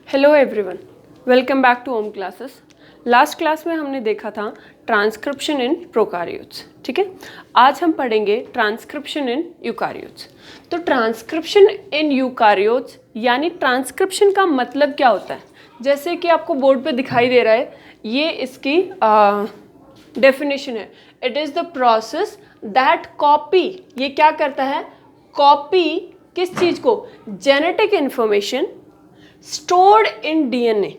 Hello everyone, welcome back to Om classes. Last class में हमने देखा था ट्रांसक्रिप्शन इन प्रोकारियोट्स। ठीक है, आज हम पढ़ेंगे ट्रांसक्रिप्शन इन यूकारियोट्स। तो ट्रांसक्रिप्शन इन यूकारियोट्स यानी ट्रांसक्रिप्शन का मतलब क्या होता है, जैसे कि आपको बोर्ड पे दिखाई दे रहा है, ये इसकी डेफिनेशन है। It is the process that copy, ये क्या करता है, कॉपी किस चीज़ को, genetic information stored in DNA,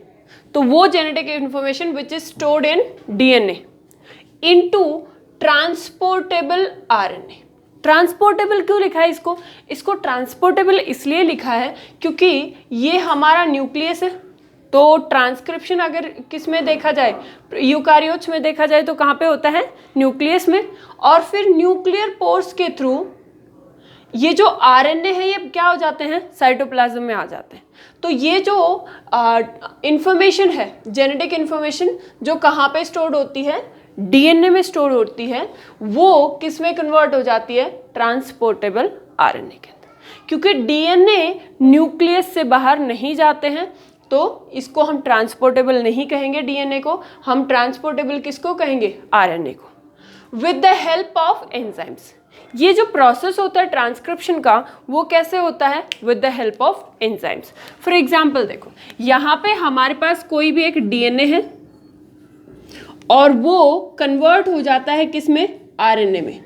तो वो genetic information which is stored in DNA into transportable RNA। Transportable क्यों लिखा है इसको ट्रांसपोर्टेबल इसलिए लिखा है क्योंकि ये हमारा न्यूक्लियस है। तो ट्रांसक्रिप्शन अगर किस में देखा जाए, यूकारियोट्स में देखा जाए तो कहाँ पे होता है, न्यूक्लियस में। और फिर न्यूक्लियर पोर्स के थ्रू ये जो आरएनए है ये क्या हो जाते हैं, साइटोप्लाज्म में आ जाते हैं। तो ये जो इंफॉर्मेशन है, जेनेटिक इंफॉर्मेशन जो कहाँ पे स्टोर्ड होती है, डीएनए में स्टोर होती है, वो किस में कन्वर्ट हो जाती है, ट्रांसपोर्टेबल आरएनए के अंदर। क्योंकि डीएनए न्यूक्लियस से बाहर नहीं जाते हैं तो इसको हम ट्रांसपोर्टेबल नहीं कहेंगे, डीएनए को हम ट्रांसपोर्टेबल किसको कहेंगे, आरएनए को, with the help of enzymes. ये जो प्रोसेस होता है ट्रांसक्रिप्शन का, वो कैसे होता है, with the help of enzymes. For example देखो, यहाँ पे हमारे पास कोई भी एक डीएनए है और वो कन्वर्ट हो जाता है किस में, आरएनए में।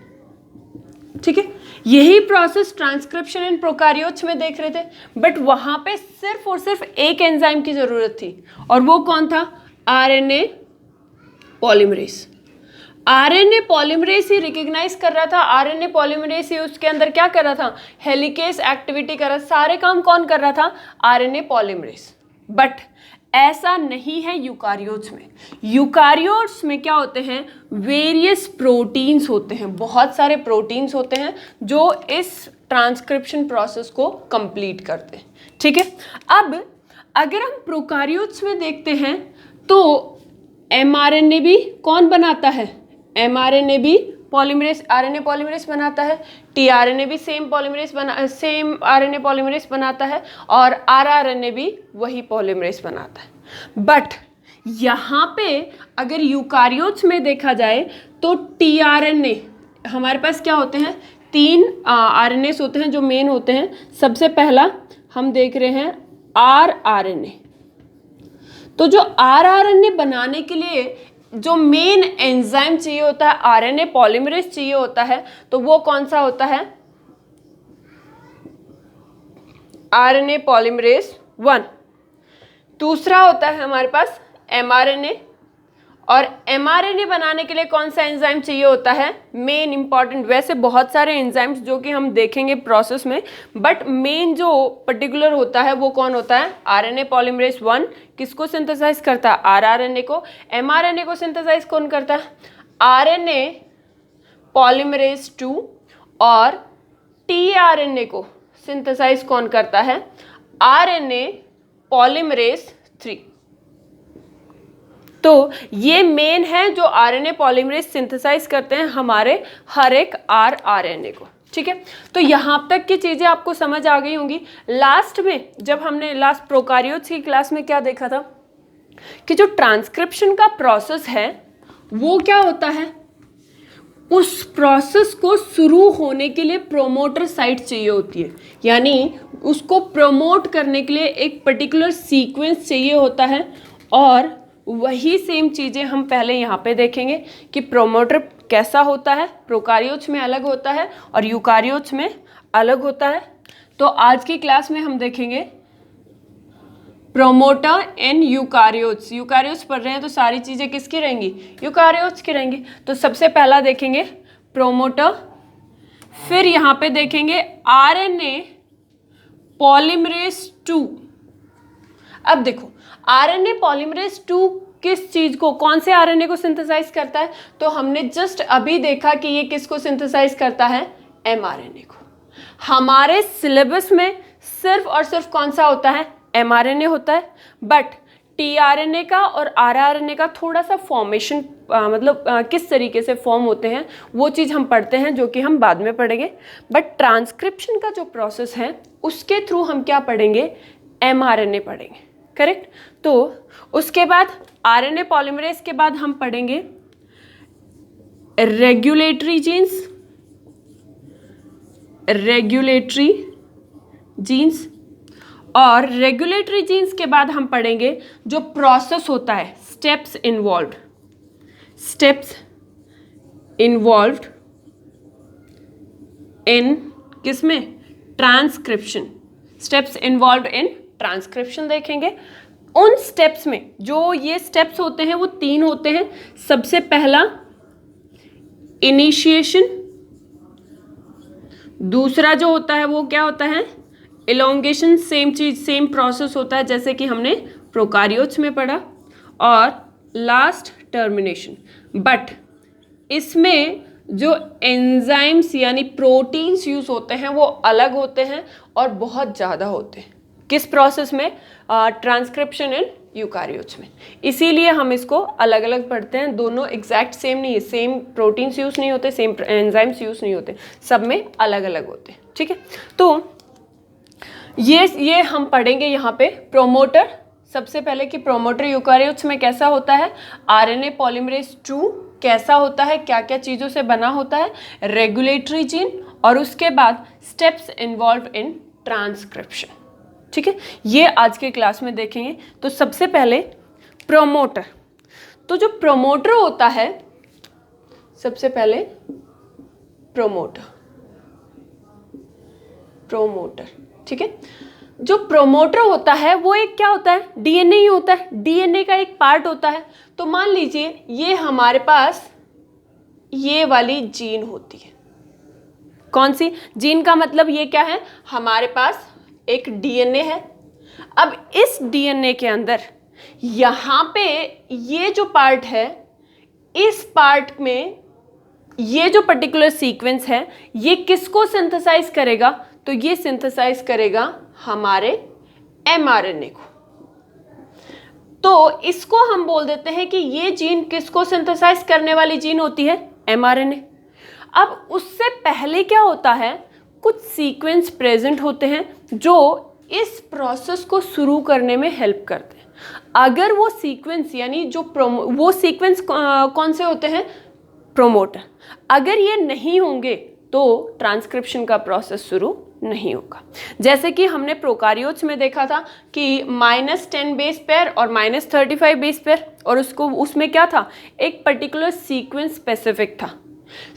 ठीक है, यही प्रोसेस ट्रांसक्रिप्शन इन प्रोकारियोट्स में देख रहे थे, बट वहां पे सिर्फ और सिर्फ एक एंजाइम की जरूरत थी, और वो कौन था, आरएनए पॉलीमरेज। आरएनए पॉलीमरेज ही रिकॉग्नाइज कर रहा था, आरएनए पॉलीमरेज ही उसके अंदर क्या कर रहा था, हेलिकेज एक्टिविटी कर रहा, सारे काम कौन कर रहा था, आरएनए पॉलीमरेज। बट ऐसा नहीं है यूकारियोट्स में। यूकारियोट्स में क्या होते हैं, वेरियस प्रोटीन्स होते हैं, बहुत सारे प्रोटीन्स होते हैं जो इस ट्रांसक्रिप्शन प्रोसेस को कंप्लीट करते हैं। ठीक है, अब अगर हम प्रोकारियोट्स में देखते हैं तो एमआरएनए भी कौन बनाता है, एमआरएनए भी पॉलीमरेज, आरएनए पॉलीमरेज बनाता है, टीआरएनए भी सेम आरएनए पॉलीमरेज बनाता है, और आरआरएनए भी वही पॉलीमरेज बनाता है। बट यहाँ पे अगर यूकारियोट्स में देखा जाए तो टीआरएनए, हमारे पास क्या होते हैं, 3 आरएनएस होते हैं जो मेन होते हैं। सबसे पहला हम देख रहे हैं आरआरएनए। तो जो आरआरएनए बनाने के लिए जो मेन एंजाइम चाहिए होता है, आरएनए पॉलीमरेज चाहिए होता है, तो वो कौन सा होता है, आरएनए पॉलीमरेज 1। दूसरा होता है हमारे पास एमआरएनए, और एमआरएनए बनाने के लिए कौन सा एंजाइम चाहिए होता है, मेन इंपॉर्टेंट, वैसे बहुत सारे एंजाइम्स जो कि हम देखेंगे प्रोसेस में, बट मेन जो पर्टिकुलर होता है वो कौन होता है, आरएनए पॉलीमरेज 1 किसको सिंथेसाइज करता है, आरआरएनए को। एमआरएनए को सिंथेसाइज कौन करता है, आरएनए पॉलीमरेज 2, और टीआरएनए को सिंथेसाइज कौन करता है, आरएनए पॉलीमरेज 3। तो ये मेन है जो आरएनए पॉलीमरेज सिंथेसाइज करते हैं हमारे हर एक आरआरएनए को। ठीक है, तो यहाँ तक की चीज़ें आपको समझ आ गई होंगी। लास्ट में जब हमने लास्ट प्रोकारियोट्स की क्लास में क्या देखा था कि जो ट्रांसक्रिप्शन का प्रोसेस है वो क्या होता है, उस प्रोसेस को शुरू होने के लिए प्रोमोटर साइट चाहिए होती है, यानी उसको प्रमोट करने के लिए एक पर्टिकुलर सीक्वेंस चाहिए होता है। और वही सेम चीज़ें हम पहले यहाँ पे देखेंगे कि प्रोमोटर कैसा होता है, प्रोकारियोट्स में अलग होता है और यूकारियोट्स में अलग होता है। तो आज की क्लास में हम देखेंगे प्रोमोटर इन यूकारियोट्स। यूकारियोट्स पढ़ रहे हैं तो सारी चीज़ें किसकी रहेंगी, यूकारियोट्स की रहेंगी। तो सबसे पहला देखेंगे प्रोमोटर, फिर यहाँ पे देखेंगे आरएनए पॉलीमरेज 2। अब देखो, आरएनए पॉलीमरेज 2 किस चीज को, कौन से आरएनए को सिंथेसाइज करता है, तो हमने जस्ट अभी देखा कि ये किसको सिंथेसाइज करता है, एमआरएनए को। हमारे सिलेबस में सिर्फ और सिर्फ कौन सा होता है, एमआरएनए होता है, बट टीआरएनए का और आरआरएनए का थोड़ा सा फॉर्मेशन, मतलब किस तरीके से फॉर्म होते हैं वो चीज़ हम पढ़ते हैं, जो कि हम बाद में पढ़ेंगे। बट ट्रांसक्रिप्शन का जो प्रोसेस है उसके थ्रू हम क्या पढ़ेंगे, एमआरएनए पढ़ेंगे। करेक्ट। तो उसके बाद आरएनए पॉलीमरेज के बाद हम पढ़ेंगे रेगुलेटरी जीन्स, और रेगुलेटरी जीन्स के बाद हम पढ़ेंगे जो प्रोसेस होता है, स्टेप्स इन्वॉल्व्ड इन किसमें, transcription, steps involved in transcription देखेंगे। उन स्टेप्स में जो ये स्टेप्स होते हैं वो 3 होते हैं। सबसे पहला इनिशिएशन, दूसरा जो होता है वो क्या होता है, इलोंगेशन, सेम चीज सेम प्रोसेस होता है जैसे कि हमने प्रोकारियोट्स में पढ़ा, और लास्ट टर्मिनेशन। बट इसमें जो एंजाइम्स यानी प्रोटीन्स यूज होते हैं वो अलग होते हैं और बहुत ज़्यादा होते हैं। किस प्रोसेस में, ट्रांसक्रिप्शन इन यूकारियोट्स में। इसीलिए हम इसको अलग अलग पढ़ते हैं, दोनों एग्जैक्ट सेम नहीं है, सेम प्रोटीन्स यूज नहीं होते, सेम एंजाइम्स यूज नहीं होते, सब में अलग अलग होते हैं। ठीक है, तो ये हम पढ़ेंगे यहाँ पे प्रोमोटर। सबसे पहले कि प्रोमोटर यूकारियोट्स में कैसा होता है, आरएनए पॉलीमरेज 2 कैसा होता है, क्या क्या चीज़ों से बना होता है, रेगुलेटरी जीन, और उसके बाद स्टेप्स इन्वॉल्व इन ट्रांसक्रिप्शन। ठीक है, ये आज के क्लास में देखेंगे। तो सबसे पहले प्रोमोटर। तो जो प्रोमोटर होता है, सबसे पहले प्रोमोटर, ठीक है। जो प्रोमोटर होता है वो एक क्या होता है, डीएनए ही होता है, डीएनए का एक पार्ट होता है। तो मान लीजिए ये हमारे पास ये वाली जीन होती है। कौन सी जीन का मतलब ये क्या है, हमारे पास एक डीएनए है। अब इस डीएनए के अंदर यहाँ पे ये जो पार्ट है, इस पार्ट में ये जो पर्टिकुलर सीक्वेंस है ये किसको सिंथेसाइज करेगा, तो ये सिंथेसाइज करेगा हमारे एमआरएनए को। तो इसको हम बोल देते हैं कि ये जीन किसको सिंथेसाइज करने वाली जीन होती है, एमआरएनए। अब उससे पहले क्या होता है, कुछ सीक्वेंस प्रेजेंट होते हैं जो इस प्रोसेस को शुरू करने में हेल्प करते हैं। अगर वो सीक्वेंस यानी जो वो सीक्वेंस कौन से होते हैं, प्रोमोटर, अगर ये नहीं होंगे तो ट्रांसक्रिप्शन का प्रोसेस शुरू नहीं होगा। जैसे कि हमने प्रोकारियोट्स में देखा था कि -10 बेस पेयर और -35 बेस पेयर, और उसमें क्या था, एक पर्टिकुलर सीक्वेंस स्पेसिफिक था।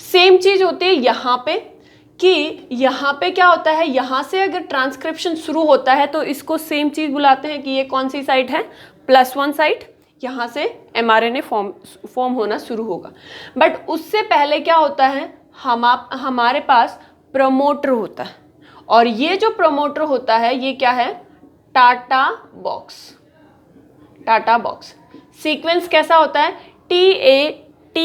सेम चीज होती है यहाँ पे कि यहाँ पे क्या होता है, यहाँ से अगर ट्रांसक्रिप्शन शुरू होता है तो इसको सेम चीज बुलाते हैं कि ये कौन सी साइट है, +1 साइट, यहाँ से एमआरएनए फॉर्म होना शुरू होगा। बट उससे पहले क्या होता है, हमारे पास प्रमोटर होता है, और ये जो प्रमोटर होता है ये क्या है, टाटा बॉक्स। सीक्वेंस कैसा होता है, TAT।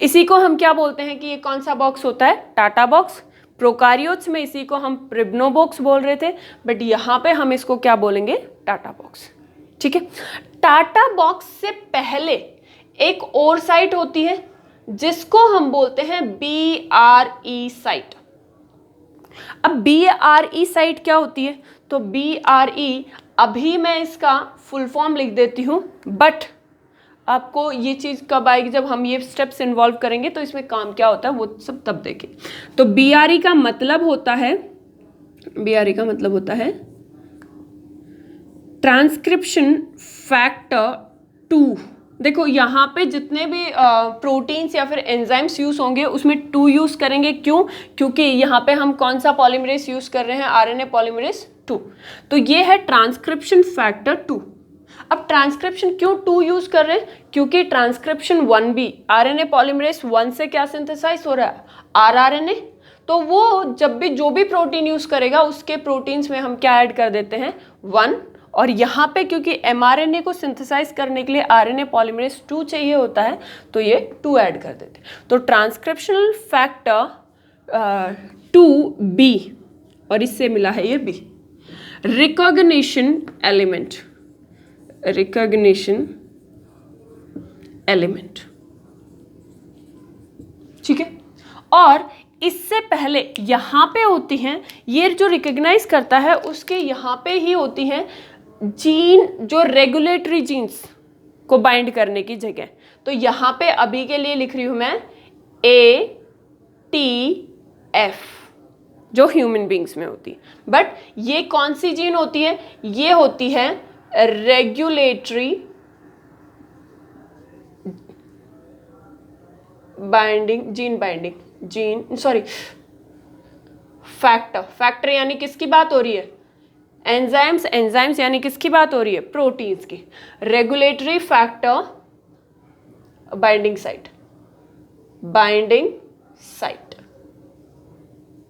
इसी को हम क्या बोलते हैं कि ये कौन सा बॉक्स होता है, टाटा बॉक्स। प्रोकारियोट्स में इसी को हम प्रिब्नो बॉक्स बोल रहे थे, बट यहाँ पे हम इसको क्या बोलेंगे, टाटा बॉक्स। ठीक है, टाटा बॉक्स से पहले एक और साइट होती है जिसको हम बोलते हैं BRE साइट। अब BRE साइट क्या होती है, तो BRE अभी मैं इसका फुल फॉर्म लिख देती हूँ, बट आपको ये चीज़ कब आएगी, जब हम ये स्टेप्स इन्वॉल्व करेंगे तो इसमें काम क्या होता है वो सब तब देखें। तो BRE का मतलब होता है ट्रांसक्रिप्शन फैक्टर 2। देखो यहाँ पे जितने भी प्रोटीन्स या फिर एंजाइम्स यूज होंगे उसमें 2 यूज करेंगे। क्यों, क्योंकि यहाँ पे हम कौन सा पॉलीमरेज यूज कर रहे हैं, आरएनए पॉलीमरेज 2। तो ये है ट्रांसक्रिप्शन फैक्टर 2। अब ट्रांसक्रिप्शन क्यों 2 यूज कर रहे हैं, क्योंकि ट्रांसक्रिप्शन 1B, आरएनए पॉलीमरेज 1 से क्या सिंथेसाइज हो रहा है, आरआरएनए। तो वो जब भी जो भी प्रोटीन यूज करेगा उसके प्रोटीन्स में हम क्या ऐड कर देते हैं, 1। और यहाँ पे क्योंकि एमआरएनए को सिंथेसाइज करने के लिए आरएनए पॉलीमरेज 2 चाहिए होता है, तो ये 2 ऐड कर देते हैं। तो ट्रांसक्रिप्शनल फैक्टर 2B, और इससे मिला है ये B। रिकॉग्निशन एलिमेंट, ठीक है। और इससे पहले यहाँ पे होती हैं, ये जो रिकग्नाइज करता है उसके यहाँ पे ही होती हैं जीन, जो रेगुलेटरी जीन्स को बाइंड करने की जगह। तो यहाँ पे अभी के लिए लिख रही हूँ मैं ATF, जो ह्यूमन बींग्स में होती है। बट ये कौन सी जीन होती है? ये होती है रेगुलेटरी बाइंडिंग, फैक्टर यानी किसकी बात हो रही है? एंजाइम्स यानी किसकी बात हो रही है? प्रोटीन्स की। रेगुलेटरी फैक्टर बाइंडिंग साइट,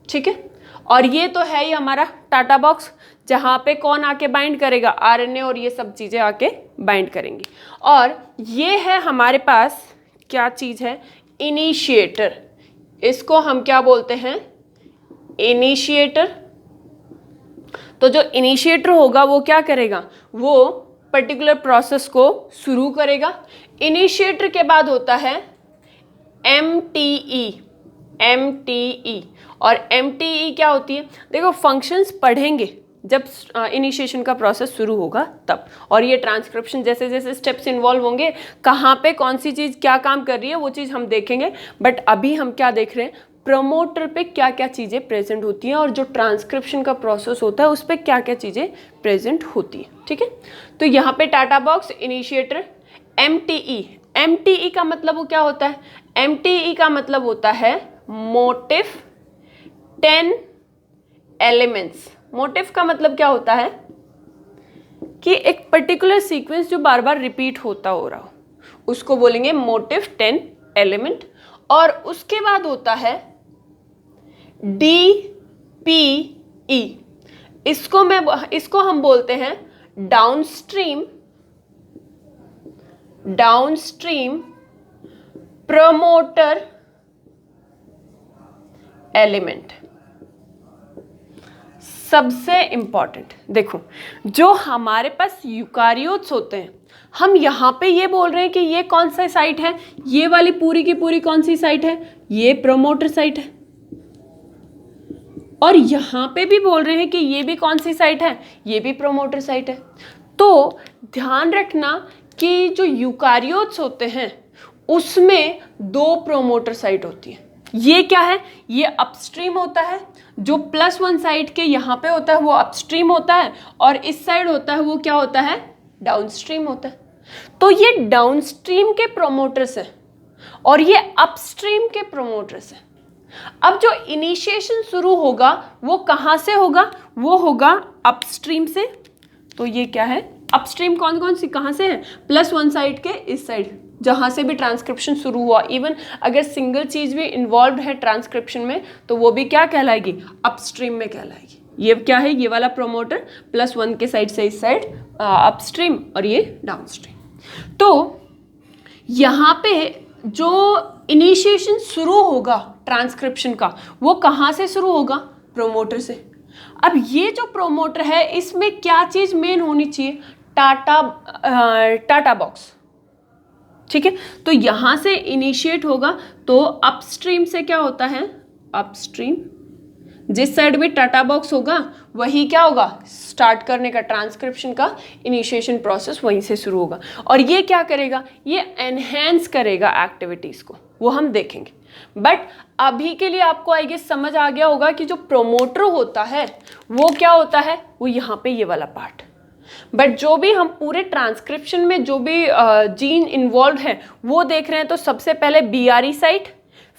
ठीक है। और ये तो है ही हमारा टाटा बॉक्स, जहाँ पे कौन आके बाइंड करेगा? RNA और ये सब चीज़ें आके बाइंड करेंगी। और ये है हमारे पास क्या चीज़ है? इनिशिएटर। इसको हम क्या बोलते हैं? इनिशिएटर। तो जो इनिशिएटर होगा वो क्या करेगा? वो पर्टिकुलर प्रोसेस को शुरू करेगा। इनिशिएटर के बाद होता है MTE। और MTE क्या होती है? देखो, फंक्शंस पढ़ेंगे जब इनिशिएशन का प्रोसेस शुरू होगा तब। और ये ट्रांसक्रिप्शन जैसे जैसे स्टेप्स इन्वॉल्व होंगे, कहाँ पे कौन सी चीज़ क्या काम कर रही है वो चीज़ हम देखेंगे। बट अभी हम क्या देख रहे हैं? प्रमोटर पे क्या क्या चीज़ें प्रेजेंट होती हैं और जो ट्रांसक्रिप्शन का प्रोसेस होता है उस पर क्या क्या चीज़ें प्रेजेंट होती हैं, ठीक है। तो यहाँ पे टाटा बॉक्स, इनिशिएटर, MTE का मतलब वो क्या होता है? MTE का मतलब होता है मोटिव 10 एलिमेंट्स। मोटिव का मतलब क्या होता है? कि एक पर्टिकुलर सीक्वेंस जो बार बार रिपीट होता हो रहा हो, उसको बोलेंगे मोटिव 10 एलिमेंट। और उसके बाद होता है DPE। इसको हम बोलते हैं डाउनस्ट्रीम प्रमोटर एलिमेंट। सबसे इंपॉर्टेंट देखो, जो हमारे पास यूकारियोट्स होते हैं, हम यहाँ पे ये बोल रहे हैं कि ये कौन सा साइट है? ये वाली पूरी की पूरी कौन सी साइट है? ये प्रमोटर साइट है। और यहाँ पे भी बोल रहे हैं कि ये भी कौन सी साइट है? ये भी प्रमोटर साइट है। तो ध्यान रखना कि जो यूकारियोट्स होते हैं उसमें 2 प्रमोटर साइट होती है। ये क्या है? ये अपस्ट्रीम होता है। जो +1 साइड के यहाँ पे होता है वो अपस्ट्रीम होता है, और इस साइड होता है वो क्या होता है? डाउनस्ट्रीम होता है। तो ये डाउनस्ट्रीम के प्रोमोटर्स हैं और ये अपस्ट्रीम के प्रोमोटर्स हैं। अब जो इनिशिएशन शुरू होगा वो कहाँ से होगा? वो होगा अपस्ट्रीम से। तो ये क्या है? अपस्ट्रीम कौन सी कहाँ से है? +1 साइड के इस साइड, जहाँ से भी ट्रांसक्रिप्शन शुरू हुआ। इवन अगर सिंगल चीज़ भी इन्वॉल्व है ट्रांसक्रिप्शन में तो वो भी क्या कहलाएगी? अपस्ट्रीम में कहलाएगी। ये क्या है? ये वाला प्रोमोटर +1 के साइड से इस साइड अपस्ट्रीम, और ये डाउनस्ट्रीम। तो यहाँ पे जो इनिशिएशन शुरू होगा ट्रांसक्रिप्शन का वो कहाँ से शुरू होगा? प्रोमोटर से। अब ये जो प्रोमोटर है इसमें क्या चीज़ मेन होनी चाहिए? टाटा बॉक्स, ठीक है। तो यहाँ से इनिशिएट होगा तो अपस्ट्रीम से क्या होता है? अपस्ट्रीम, जिस साइड में टाटा बॉक्स होगा वही क्या होगा? स्टार्ट करने का ट्रांसक्रिप्शन का इनिशिएशन प्रोसेस वहीं से शुरू होगा। और ये क्या करेगा? ये एनहेंस करेगा एक्टिविटीज़ को, वो हम देखेंगे। बट अभी के लिए आपको आई गेस समझ आ गया होगा कि जो प्रोमोटर होता है वो क्या होता है? वो यहाँ पे ये वाला पार्ट। बट जो भी हम पूरे ट्रांसक्रिप्शन में जो भी जीन इन्वॉल्व है वो देख रहे हैं, तो सबसे पहले BRE साइट,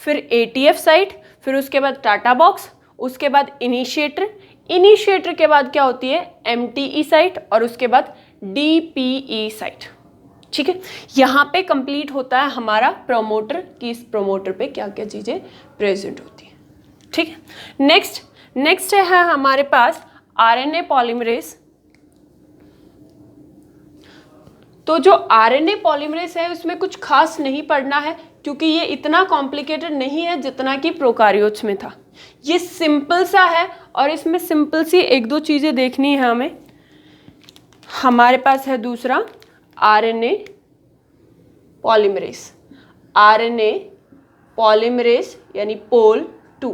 फिर ATF साइट, फिर उसके बाद टाटा बॉक्स, उसके बाद इनिशिएटर के बाद क्या होती है? MTE साइट, और उसके बाद DPE साइट, ठीक है। यहाँ पे कंप्लीट होता है हमारा प्रोमोटर कि इस प्रोमोटर पे क्या क्या चीज़ें प्रेजेंट होती हैं, ठीक है। नेक्स्ट है हमारे पास RNA पॉलीमरेज। तो जो RNA पॉलीमरेज है उसमें कुछ खास नहीं पढ़ना है क्योंकि ये इतना कॉम्प्लिकेटेड नहीं है जितना कि प्रोकारियोट्स में था। ये सिंपल सा है और इसमें सिंपल सी 1-2 चीज़ें देखनी है हमें। हमारे पास है दूसरा RNA पॉलीमरेज। RNA पॉलीमरेज यानी पोल 2।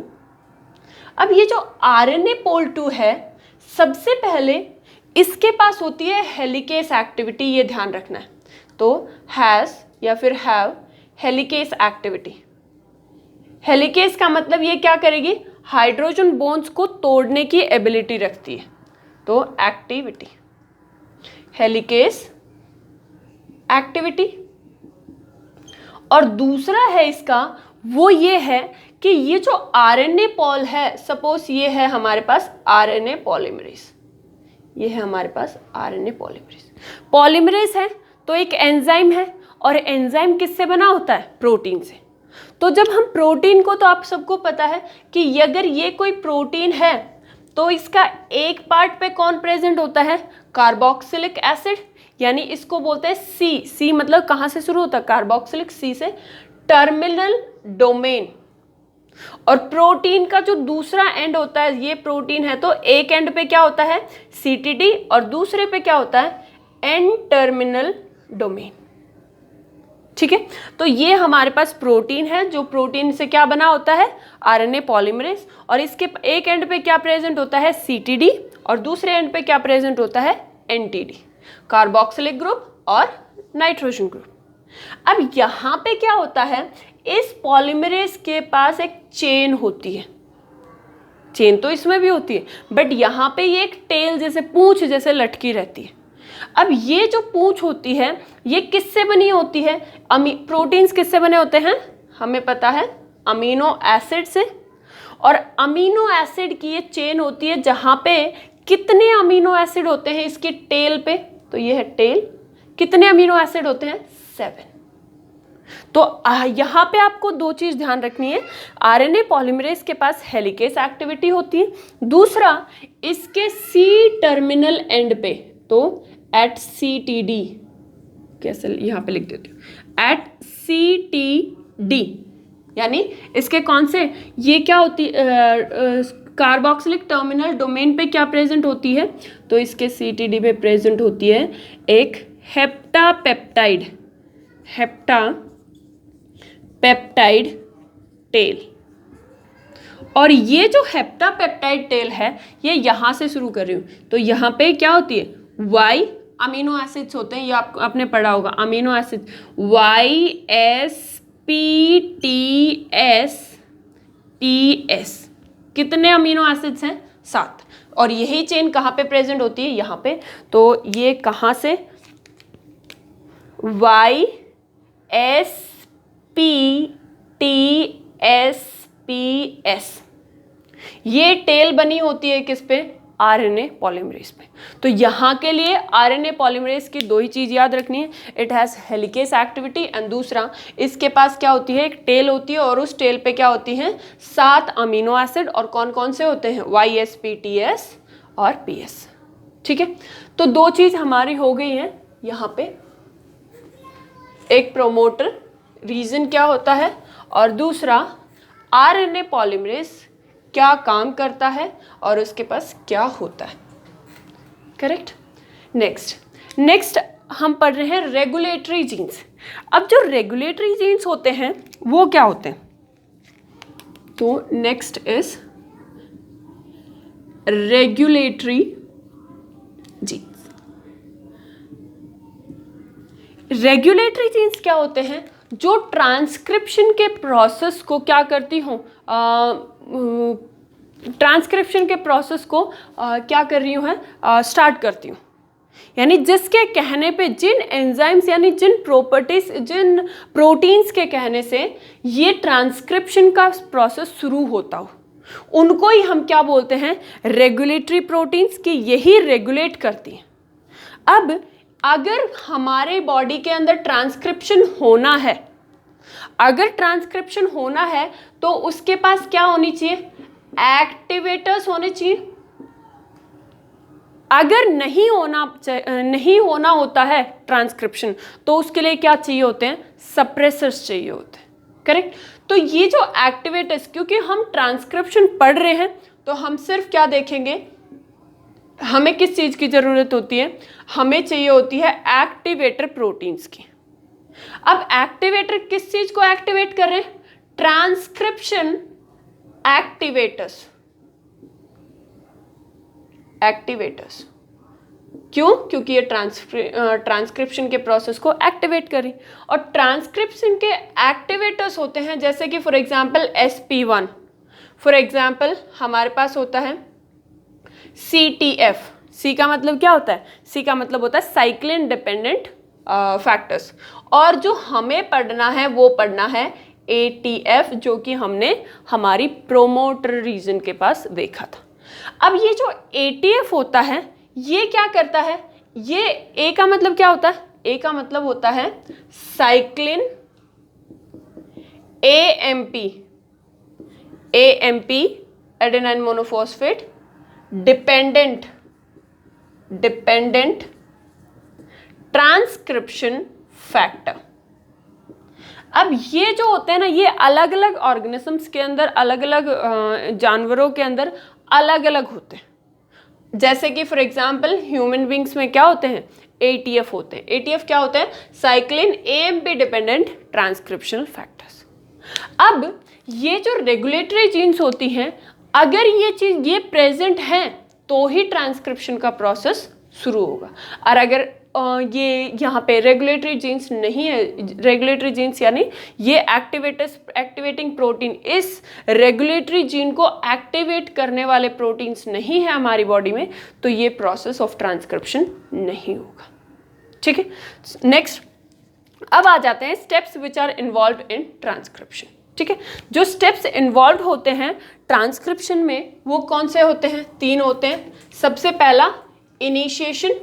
अब ये जो RNA पोल 2 है, सबसे पहले इसके पास होती है हेलिकेस एक्टिविटी, ये ध्यान रखना है। तो हैज़ या फिर हैव हेलिकेस एक्टिविटी। हेलिकेस का मतलब ये क्या करेगी, हाइड्रोजन बॉन्ड्स को तोड़ने की एबिलिटी रखती है। तो एक्टिविटी, हेलिकेस एक्टिविटी। और दूसरा है इसका, वो ये है कि ये जो RNA पॉल है, सपोज ये है हमारे पास RNA पॉलीमरेज, ये है हमारे पास RNA पॉलीमरेज। पॉलीमरेज है तो एक एंजाइम है, और एंजाइम किससे बना होता है, प्रोटीन से। तो जब हम प्रोटीन को, तो आप सबको पता है कि अगर ये कोई प्रोटीन है तो इसका एक पार्ट पे कौन प्रेजेंट होता है, कार्बोक्सिलिक एसिड, यानी इसको बोलते हैं सी मतलब कहाँ से शुरू होता है, कार्बोक्सिलिक, सी से टर्मिनल डोमेन। और प्रोटीन का जो दूसरा एंड होता है, ये प्रोटीन है तो एक एंड पे क्या होता है, CTD, और दूसरे पे क्या होता है, एन टर्मिनल डोमेन। ठीक है, तो ये हमारे पास प्रोटीन है, जो प्रोटीन से क्या बना होता है, RNA पॉलीमरेज, और इसके एक एंड पे क्या प्रेजेंट होता है, CTD, और दूसरे एंड पे क्या प्रेजेंट होता है, NTD, कार्बोक्सिलिक ग्रुप और नाइट्रोजन ग्रुप। अब यहाँ पे क्या होता है, इस पॉलीमरेज के पास एक चेन होती है, चेन तो इसमें भी होती है, बट यहाँ पे ये एक टेल जैसे, पूंछ जैसे लटकी रहती है। अब ये जो पूंछ होती है, ये किससे बनी होती है, प्रोटीन्स किससे बने होते हैं, हमें पता है अमीनो एसिड से। और अमीनो एसिड की ये चेन होती है, जहाँ पे कितने अमीनो एसिड होते हैं इसकी टेल पे, तो ये है टेल, कितने अमीनो एसिड होते हैं, 7। तो यहाँ पे आपको दो चीज ध्यान रखनी है, RNA पॉलीमरेज के पास हेलिकेस एक्टिविटी होती है, दूसरा इसके C टर्मिनल एंड पे, तो एट CTD, कैसे यहाँ पे लिख देती हूँ, एट CTD, यानी इसके कौन से, ये क्या होती, कार्बोक्सिलिक टर्मिनल डोमेन पे क्या प्रेजेंट होती है, तो इसके CTD पे प्रेजेंट होती है एक हेप्टापेप्टाइड टेल। और ये जो हेप्टापेप्टाइड टेल है, ये यहाँ से शुरू कर रही हूँ, तो यहाँ पे क्या होती है, Y अमीनो एसिड्स होते हैं, ये आपने पढ़ा होगा, अमीनो एसिड YSPTSPS, कितने अमीनो एसिड्स हैं, 7। और यही चेन कहाँ पे प्रेजेंट होती है, यहाँ पे। तो ये कहाँ से, YSPTSPS, ये टेल बनी होती है किस पे, RNA पॉलीमरेज पे। तो यहाँ के लिए RNA पॉलीमरेज की दो ही चीज याद रखनी है, it has helicase activity, and दूसरा इसके पास क्या होती है, एक टेल होती है, और उस टेल पे क्या होती हैं, 7 अमीनो एसिड, और कौन कौन से होते हैं, YSPTS और PS। ठीक है, तो दो चीज हमारी हो गई है यहाँ पे, एक प्रोमोटर रीजन क्या होता है, और दूसरा RNA पॉलीमरेज क्या काम करता है और उसके पास क्या होता है। करेक्ट। नेक्स्ट हम पढ़ रहे हैं रेगुलेटरी जीन्स। अब जो रेगुलेटरी जीन्स होते हैं वो क्या होते हैं, तो next is regulatory genes. Regulatory genes क्या होते हैं, जो ट्रांसक्रिप्शन के प्रोसेस को क्या करती हूँ, ट्रांसक्रिप्शन के प्रोसेस को क्या कर रही हूँ, स्टार्ट करती हूँ। यानी जिसके कहने पे, जिन एंजाइम्स यानी जिन प्रॉपर्टीज, जिन प्रोटीन्स के कहने से ये ट्रांसक्रिप्शन का प्रोसेस शुरू होता हो, उनको ही हम क्या बोलते हैं, रेगुलेटरी प्रोटीन्स, की यही रेगुलेट करती हैं। अब अगर हमारे बॉडी के अंदर ट्रांसक्रिप्शन होना है, अगर ट्रांसक्रिप्शन होना है तो उसके पास क्या होनी चाहिए, एक्टिवेटर्स होने चाहिए। अगर नहीं होना होता है ट्रांसक्रिप्शन, तो उसके लिए क्या चाहिए होते हैं, सप्रेसर्स चाहिए होते हैं। करेक्ट। तो ये जो एक्टिवेटर्स, क्योंकि हम ट्रांसक्रिप्शन पढ़ रहे हैं तो हम सिर्फ क्या देखेंगे, हमें किस चीज की जरूरत होती है, हमें चाहिए होती है एक्टिवेटर प्रोटीन्स की। अब एक्टिवेटर किस चीज को एक्टिवेट कर रहे हैं, ट्रांसक्रिप्शन एक्टिवेटर्स। क्यों? क्योंकि ये ट्रांसक्रिप्शन के प्रोसेस को एक्टिवेट करी। और ट्रांसक्रिप्शन के एक्टिवेटर्स होते हैं जैसे कि for example SP1, for example हमारे पास होता है CTF। सी का मतलब क्या होता है? सी का मतलब होता है साइक्लिन डिपेंडेंट फैक्टर्स। और जो हमें पढ़ना है वो पढ़ना है ATF, जो कि हमने हमारी प्रोमोटर रीजन के पास देखा था। अब ये जो ATF होता है ये क्या करता है? ये ए का मतलब क्या होता है? ए का मतलब होता है cyclin AMP adenine monophosphate dependent transcription factor. अब ये जो होते हैं ना, ये अलग अलग ऑर्गेनिजम्स के अंदर, अलग अलग जानवरों के अंदर अलग अलग होते हैं। जैसे कि फॉर एग्जांपल ह्यूमन बींग्स में क्या होते हैं? ATF होते हैं। ATF क्या होते हैं? Cyclin AMP dependent transcriptional factors. अब ये जो रेगुलेटरी जीन्स होती हैं, अगर ये चीज ये प्रेजेंट है तो ही ट्रांसक्रिप्शन का प्रोसेस शुरू होगा। और अगर ये यहाँ पे रेगुलेटरी जीन्स नहीं है, रेगुलेटरी जीन्स यानी ये एक्टिवेटिंग प्रोटीन, इस रेगुलेटरी जीन को एक्टिवेट करने वाले प्रोटीन्स नहीं है हमारी बॉडी में, तो ये प्रोसेस ऑफ ट्रांसक्रिप्शन नहीं होगा। ठीक है, नेक्स्ट अब आ जाते हैं steps which are involve in transcription. ठीक है, जो स्टेप्स इन्वॉल्व होते हैं ट्रांसक्रिप्शन में वो कौन से होते हैं? 3 होते हैं। सबसे पहला इनिशिएशन।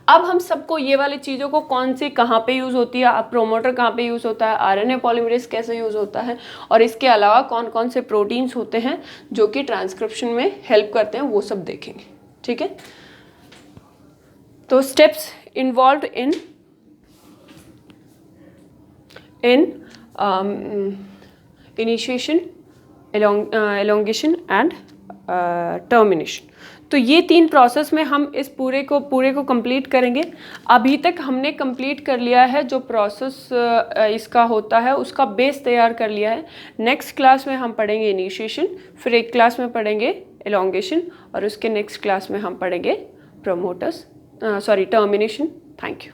अब हम सबको ये वाली चीज़ों को कौन सी कहाँ पे यूज़ होती है, प्रोमोटर कहाँ पे यूज़ होता है, RNA पॉलीमरेज कैसे यूज़ होता है, और इसके अलावा कौन कौन से प्रोटीन्स होते हैं जो कि ट्रांसक्रिप्शन में हेल्प करते हैं, वो सब देखेंगे। ठीक है, तो steps involve in initiation, elongation and termination. तो ये 3 प्रोसेस में हम इस पूरे को कंप्लीट करेंगे। अभी तक हमने कंप्लीट कर लिया है जो प्रोसेस इसका होता है, उसका बेस तैयार कर लिया है। नेक्स्ट क्लास में हम पढ़ेंगे इनिशिएशन, फिर एक क्लास में पढ़ेंगे एलोंगेशन, और उसके नेक्स्ट क्लास में हम पढ़ेंगे टर्मिनेशन। Thank you.